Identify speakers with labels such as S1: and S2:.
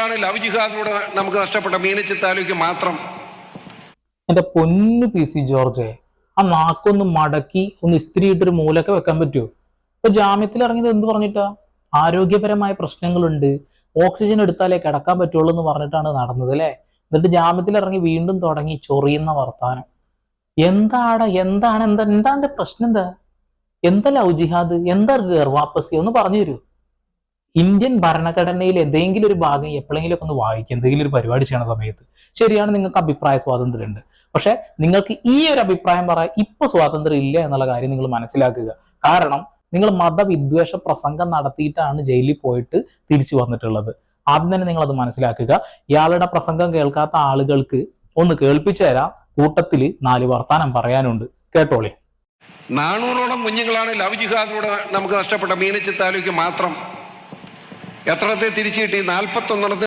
S1: കുഞ്ഞുങ്ങളാണ് ലവ് ജിഹാദിലൂടെ നമുക്ക് നഷ്ടപ്പെട്ട മീനച്ചി താലൂക്ക് മാത്രം.
S2: എന്റെ പൊന്നു പി സി ജോർജ്, ആ നാക്കൊന്ന് മടക്കി ഒന്ന് ഇസ്തിരി ഇട്ടൊരു മൂലൊക്കെ വെക്കാൻ പറ്റുമോ? ഇപ്പൊ ജാമ്യത്തിൽ ഇറങ്ങിയത് എന്ത് പറഞ്ഞിട്ടാ? ആരോഗ്യപരമായ പ്രശ്നങ്ങളുണ്ട്, ഓക്സിജൻ എടുത്താലേ കിടക്കാൻ പറ്റുള്ളൂ എന്ന് പറഞ്ഞിട്ടാണ് നടന്നത് അല്ലെ. എന്നിട്ട് ജാമ്യത്തിൽ ഇറങ്ങി വീണ്ടും തുടങ്ങി ചൊറിയുന്ന വർത്താനം. എന്താണ് പ്രശ്നം? എന്താ ലവ് ജിഹാദ്, എന്താ ഗർവാപ്പസി ഒന്ന് പറഞ്ഞു തരൂ. ഇന്ത്യൻ ഭരണഘടനയിൽ എന്തെങ്കിലും ഒരു ഭാഗം എപ്പോഴെങ്കിലും ഒക്കെ ഒന്ന് വായിക്കുക, എന്തെങ്കിലും ഒരു പരിപാടി ചെയ്യണ സമയത്ത്. ശരിയാണ്, നിങ്ങൾക്ക് അഭിപ്രായ സ്വാതന്ത്ര്യം ഉണ്ട്, പക്ഷെ നിങ്ങൾക്ക് ഈ ഒരു അഭിപ്രായം പറയാൻ ഇപ്പൊ സ്വാതന്ത്ര്യം ഇല്ല എന്നുള്ള കാര്യം നിങ്ങൾ മനസ്സിലാക്കുക. കാരണം നിങ്ങൾ മതവിദ്വേഷ പ്രസംഗം നടത്തിയിട്ടാണ് ജയിലിൽ പോയിട്ട് തിരിച്ചു വന്നിട്ടുള്ളത്. ആദ്യം തന്നെ നിങ്ങൾ അത് മനസ്സിലാക്കുക. ഇയാളുടെ പ്രസംഗം കേൾക്കാത്ത ആളുകൾക്ക് ഒന്ന് കേൾപ്പിച്ചു തരാം, കൂട്ടത്തിൽ 4 വർത്താനം പറയാനുണ്ട്, കേട്ടോളി.
S1: 400ഓളം കുഞ്ഞുങ്ങളാണ് ലവ് ജിഹാദിലൂടെ നമുക്ക് നഷ്ടപ്പെട്ട മീനച്ചി താലൂക്ക് മാത്രം. എത്രത്തെ തിരിച്ചു കിട്ടി? 41